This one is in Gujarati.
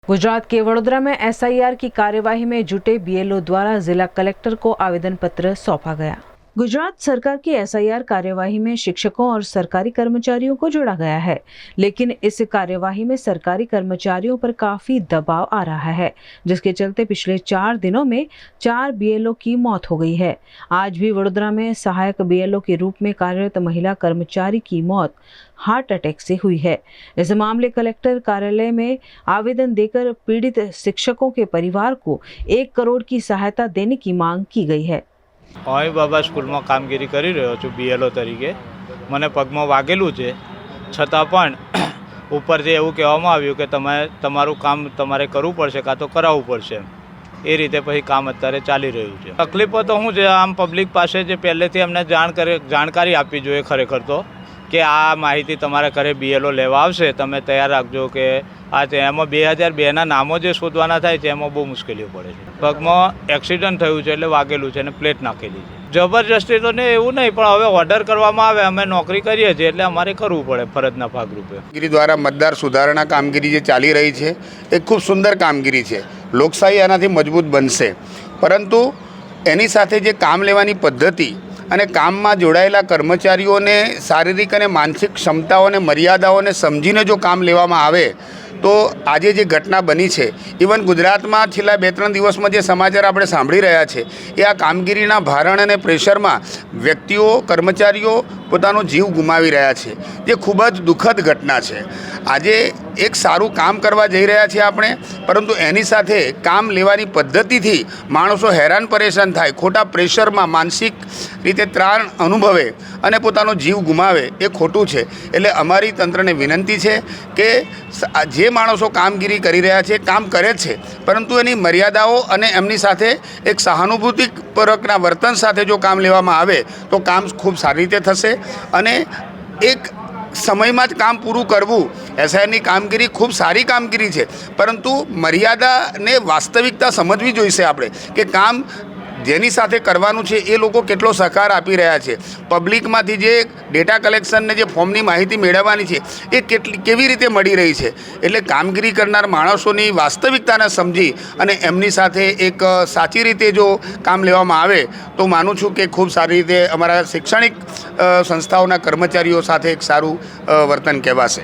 गुजरात के वडोदरा में एसआईआर की कार्यवाही में जुटे बीएलओ द्वारा जिला कलेक्टर को आवेदन पत्र सौंपा गया। गुजरात सरकार की एसआईआर कार्यवाही में शिक्षकों और सरकारी कर्मचारियों को जोड़ा गया है, लेकिन इस कार्यवाही में सरकारी कर्मचारियों पर काफी दबाव आ रहा है, जिसके चलते पिछले 4 दिनों में 4 बीएलओ की मौत हो गई है। आज भी वडोदरा में सहायक बीएलओ के रूप में कार्यरत महिला कर्मचारी की मौत हार्ट अटैक से हुई है। इस मामले कलेक्टर कार्यालय में आवेदन देकर पीड़ित शिक्षकों के परिवार को 1 करोड़ की सहायता देने की मांग की गई है। હું બાબા સ્કૂલમાં કામગીરી કરી રહ્યો છું બીએલઓ તરીકે। મને પગમાં વાગેલું છે, છતાં પણ ઉપરથી એવું કહેવામાં આવ્યું કે તમારું કામ તમારે કરવું પડશે કાં તો કરાવવું પડશે। એ રીતે પછી કામ અત્યારે ચાલી રહ્યું છે। તકલીફો તો શું છે, આમ પબ્લિક પાસે જે પહેલેથી અમને જાણકારી આપવી જોઈએ ખરેખર તો કે આ માહિતી તમારા ઘરે બીએલઓ લેવા આવશે, તમે તૈયાર રાખજો કે આ છે। એમાં 2002ના નામો જે શોધવાના થાય છે એમાં બહુ મુશ્કેલીઓ પડે છે। પગમાં એક્સિડન્ટ થયું છે એટલે વાગેલું છે અને પ્લેટ નાખેલી છે। જબરજસ્તી તો ને એવું નહીં, પણ હવે ઓર્ડર કરવામાં આવે, અમે નોકરી કરીએ છીએ એટલે અમારે કરવું પડે ફરજના ભાગરૂપે। કામગીરી દ્વારા મતદાર સુધારણા કામગીરી જે ચાલી રહી છે એ ખૂબ સુંદર કામગીરી છે। લોકશાહી આનાથી મજબૂત બનશે, પરંતુ એની સાથે જે કામ લેવાની પદ્ધતિ અને કામમાં જોડાયેલા કર્મચારીઓને શારીરિક અને માનસિક ક્ષમતાઓને મર્યાદાઓને સમજીને જો કામ લેવામાં આવે તો આજે જે ઘટના બની છે, ઇવન ગુજરાતમાં છેલ્લા 2-3 દિવસમાં જે સમાચાર આપણે સાંભળી રહ્યા છે એ આ કામગીરીના ભારણ અને પ્રેશરમાં વ્યક્તિઓ કર્મચારીઓ પોતાનો જીવ ગુમાવી રહ્યા છે, જે ખૂબ જ દુઃખદ ઘટના છે। આજે એક સારું કામ કરવા જઈ રહ્યા છીએ આપણે, પરંતુ એની સાથે કામ લેવાની પદ્ધતિથી માણસો હેરાન પરેશાન થાય, ખોટા પ્રેશરમાં માનસિક રીતે ત્રાણ અનુભવે અને પોતાનો જીવ ગુમાવે એ ખોટું છે। એટલે અમારી તંત્રને વિનંતી છે કે જે માણસો કામગીરી કરી રહ્યા છે કામ કરે છે, પરંતુ એની મર્યાદાઓ અને એમની સાથે એક સહાનુભૂતિપૂર્વકના વર્તન સાથે જો કામ લેવામાં આવે તો કામ ખૂબ સારી રીતે થશે અને એક સમયમાં જ કામ પૂરું કરવું। એસઆઈઆરની કામગીરી ખૂબ સારી કામગીરી છે, પરંતુ મર્યાદાને વાસ્તવિકતા સમજવી જોઈશે આપણે કે કામ જેની સાથે કરવાનું છે એ લોકો કેટલો સહકાર આપી રહ્યા છે। પબ્લિકમાંથી જે ડેટા કલેક્શનને જે ફોર્મની માહિતી મેળવવાની છે એ કેવી રીતે મળી રહી છે। એટલે કામગીરી કરનાર માણસોની વાસ્તવિકતાને સમજી અને એમની સાથે એક સાચી રીતે જો કામ લેવામાં આવે તો માનું છું કે ખૂબ સારી રીતે અમારા શૈક્ષણિક સંસ્થાઓના કર્મચારીઓ સાથે એક સારું વર્તન કહેવાશે।